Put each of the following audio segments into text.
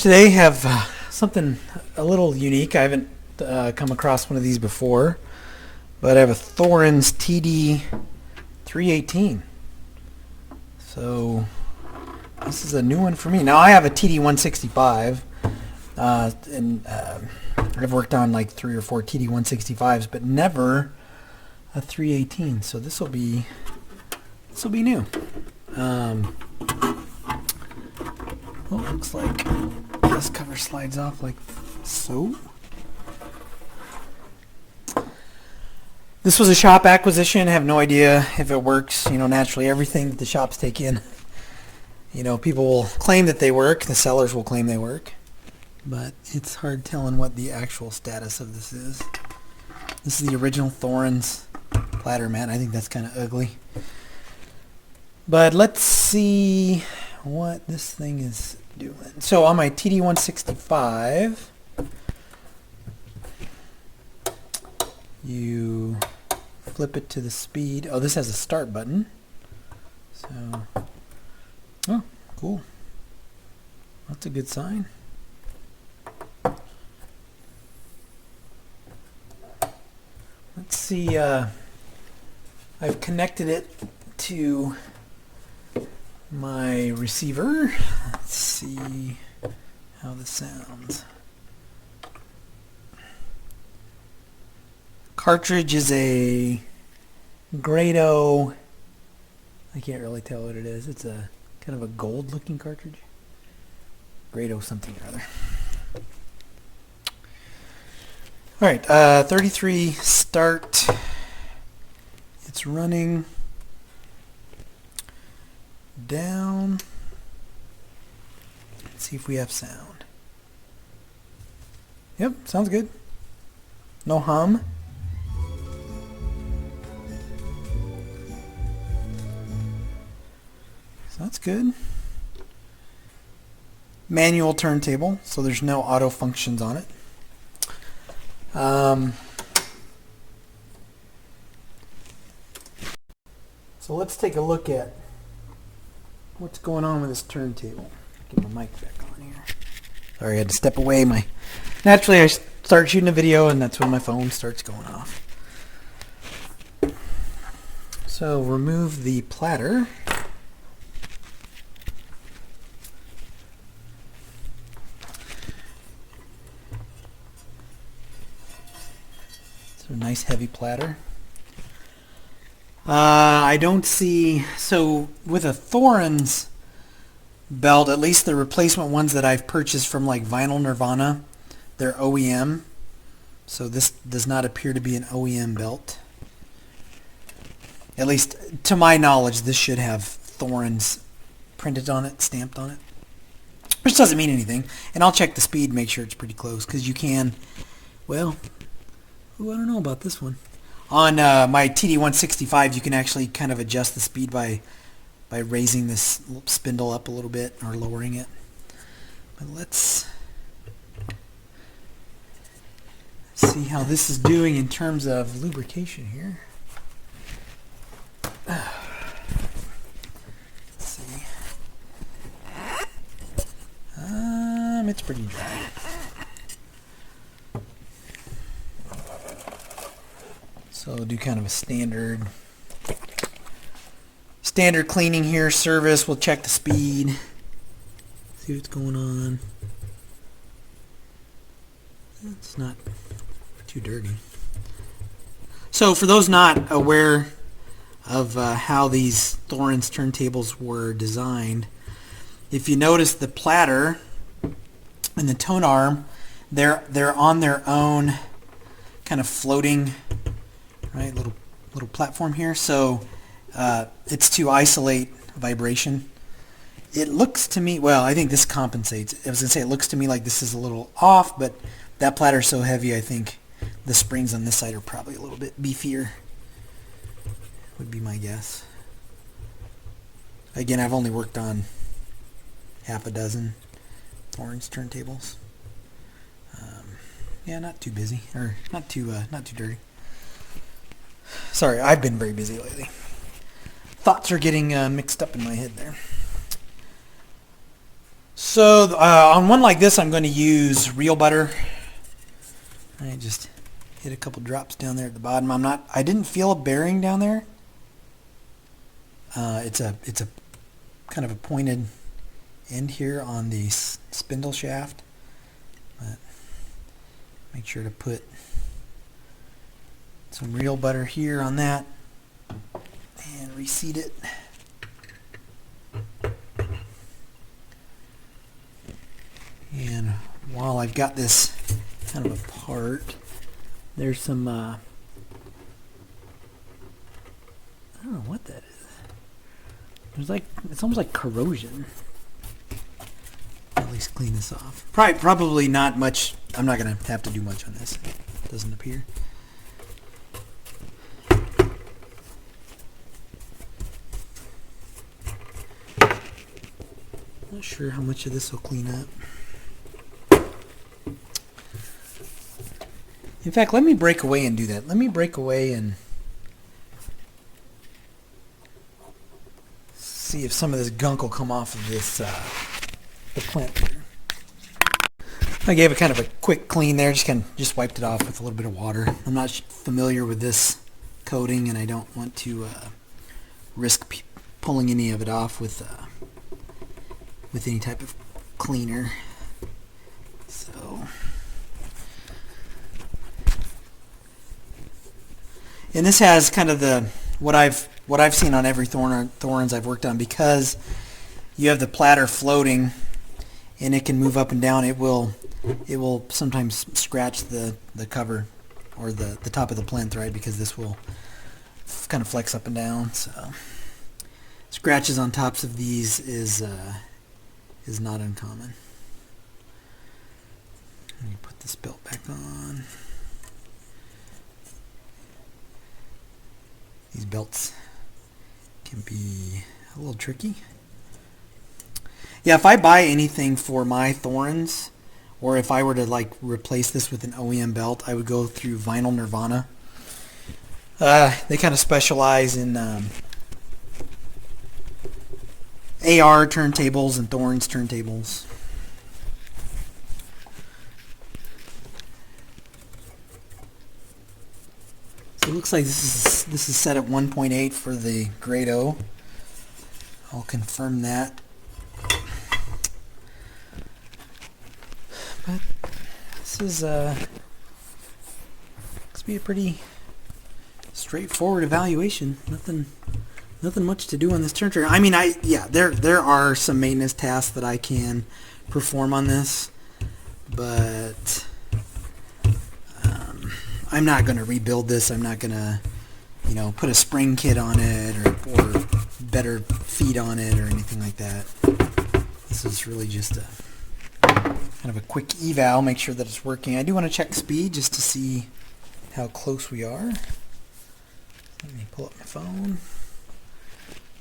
today have something a little unique. I haven't come across one of these before, but I have a Thorens TD 318. So this is a new one for me. Now I have a TD 165, and I've worked on like 3 or 4 TD 165s, but never a 318. So this will be new. Well, it looks like this cover slides off like so. This was a shop acquisition. I have no idea if it works. You know, naturally everything that the shops take in, you know, people will claim that they work. The sellers will claim they work. But it's hard telling what the actual status of this is. This is the original Thorens platter mat. I think that's kind of ugly. But let's see what this thing is doing. So on my TD 165, you flip it to the speed. Oh, this has a start button. So, oh, cool. That's a good sign. Let's see. I've connected it to my receiver. Let's see how this sounds. Cartridge is a Grado. I can't really tell what it is. It's a kind of a gold looking cartridge. Grado something or other. Alright, 33 start. It's running down. Let's see if we have sound. Yep, sounds good. No hum. So that's good. Manual turntable, so there's no auto functions on it. So let's take a look at what's going on with this turntable. Get my mic back on here. Sorry, I had to step away. Naturally, I start shooting a video, and that's when my phone starts going off. So remove the platter. So a nice heavy platter. I don't see, so with a Thorens belt, at least the replacement ones that I've purchased from like Vinyl Nirvana, they're OEM. So this does not appear to be an OEM belt. At least to my knowledge, this should have Thorens printed on it, stamped on it. Which doesn't mean anything. And I'll check the speed, make sure it's pretty close, because you can, well, ooh, I don't know about this one. On my TD 165, you can actually kind of adjust the speed by raising this spindle up a little bit or lowering it. But let's see how this is doing in terms of lubrication here. Let's see. It's pretty dry. So I'll do kind of a standard cleaning here, service. We'll check the speed, see what's going on. It's not too dirty. So for those not aware of how these Thorens turntables were designed, if you notice the platter and the tone arm, they're on their own kind of floating, right, little platform here. So it's to isolate vibration. It looks to me, well, I think this compensates. I was going to say it looks to me like this is a little off, but that platter's so heavy, I think the springs on this side are probably a little bit beefier, would be my guess. Again, I've only worked on half a dozen Thorens turntables. Yeah, not too busy, or not too dirty. Sorry, I've been very busy lately. Thoughts are getting mixed up in my head there. So on one like this, I'm going to use real butter. I just hit a couple drops down there at the bottom. I didn't feel a bearing down there. It's a kind of a pointed end here on the spindle shaft. But make sure to put some real butter here on that and reseat it. And while I've got this kind of apart, there's some, I don't know what that is. There's like, it's almost like corrosion. At least clean this off. Probably not much. I'm not going to have to do much on this. It doesn't appear. Not sure how much of this will clean up. In fact, let me break away and do that. Let me break away and see if some of this gunk will come off of this the plant here. I gave it kind of a quick clean there, just wiped it off with a little bit of water. I'm not familiar with this coating, and I don't want to risk pulling any of it off with any type of cleaner. So. And this has kind of what I've seen on every Thorens I've worked on, because you have the platter floating and it can move up and down. It will sometimes scratch the cover or the top of the plinth, right? Because this will kind of flex up and down. So scratches on tops of these is not uncommon. Let me put this belt back on. These belts can be a little tricky. Yeah, if I buy anything for my Thorens, or if I were to like replace this with an OEM belt, I would go through Vinyl Nirvana. They kind of specialize in AR turntables and Thorens turntables. So it looks like this is set at 1.8 for the grade O. I'll confirm that. But this is looks to be a pretty straightforward evaluation. Nothing much to do on this turntable. I mean, there are some maintenance tasks that I can perform on this, but I'm not going to rebuild this. I'm not going to, put a spring kit on it or better feed on it or anything like that. This is really just a kind of a quick eval, make sure that it's working. I do want to check speed just to see how close we are. Let me pull up my phone.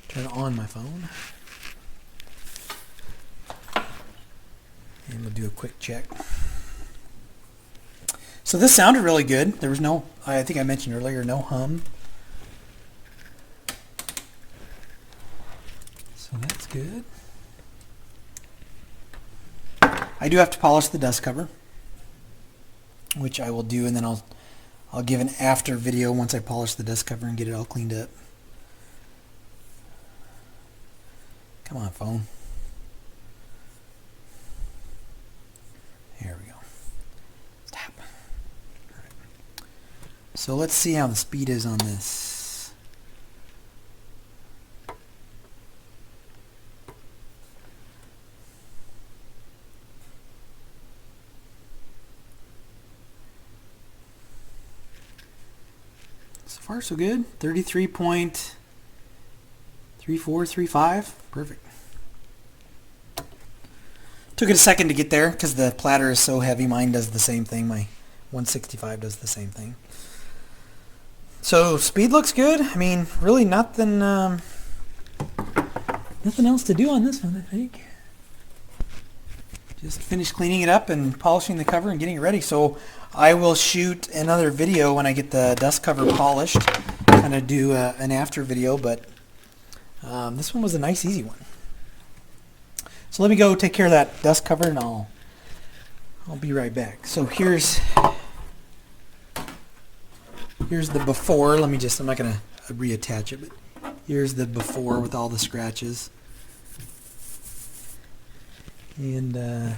Turn on my phone. And we'll do a quick check. So this sounded really good. There was no, I think I mentioned earlier, no hum. So that's good. I do have to polish the dust cover, which I will do, and then I'll give an after video once I polish the dust cover and get it all cleaned up. Come on, phone. Here we go. Stop. All right. So let's see how the speed is on this. So far so good. 33.3435. Perfect. Took it a second to get there because the platter is so heavy. Mine does the same thing. My 165 does the same thing. So speed looks good. I mean, really nothing else to do on this one, I think. Just finish cleaning it up and polishing the cover and getting it ready. So I will shoot another video when I get the dust cover polished. Kind of do an after video, but this one was a nice, easy one. So let me go take care of that dust cover, and I'll be right back. So here's the before. I'm not going to reattach it, but here's the before with all the scratches. And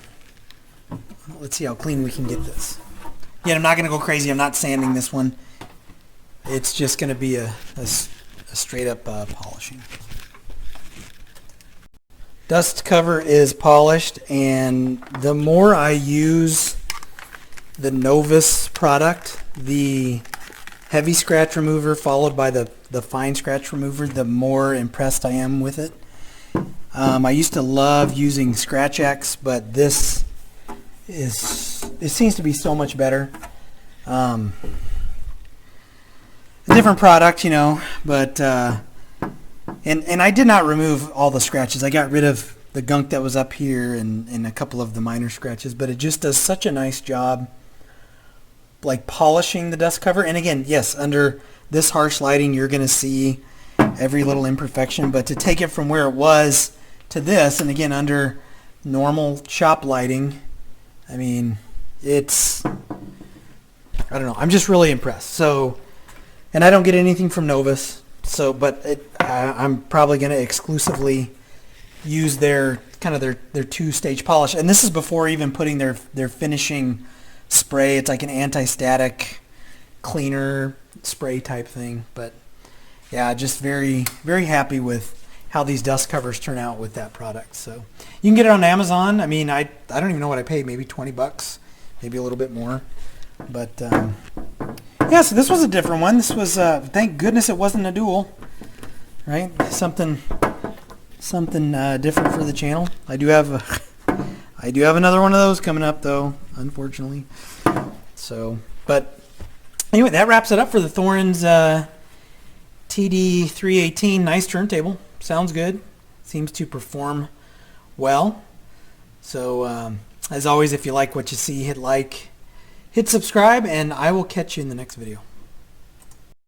let's see how clean we can get this. Yeah, I'm not going to go crazy. I'm not sanding this one. It's just going to be a straight up polishing. Dust cover is polished, and the more I use the Novus product, the heavy scratch remover followed by the fine scratch remover, the more impressed I am with it. I used to love using Scratch X, but it seems to be so much better. A different product, you know, but and I did not remove all the scratches. I got rid of the gunk that was up here and a couple of the minor scratches, but it just does such a nice job like polishing the dust cover. And again, yes, under this harsh lighting you're going to see every little imperfection, but to take it from where it was to this, and again under normal shop lighting, I mean, it's, I don't know, I'm just really impressed. So, and I don't get anything from Novus, so, but I'm probably going to exclusively use their kind of their two-stage polish, and this is before even putting their finishing spray. It's like an anti-static cleaner spray type thing. But yeah, just very, very happy with how these dust covers turn out with that product. So you can get it on Amazon. I mean, I don't even know what I paid, maybe $20, maybe a little bit more. But yeah, so this was a different one. This was thank goodness it wasn't a dual, right? Something different for the channel. I do have another one of those coming up though, unfortunately. So, but anyway, that wraps it up for the Thorens TD 318. Nice turntable. Sounds good. Seems to perform well. So, as always, if you like what you see, hit like, hit subscribe, and I will catch you in the next video.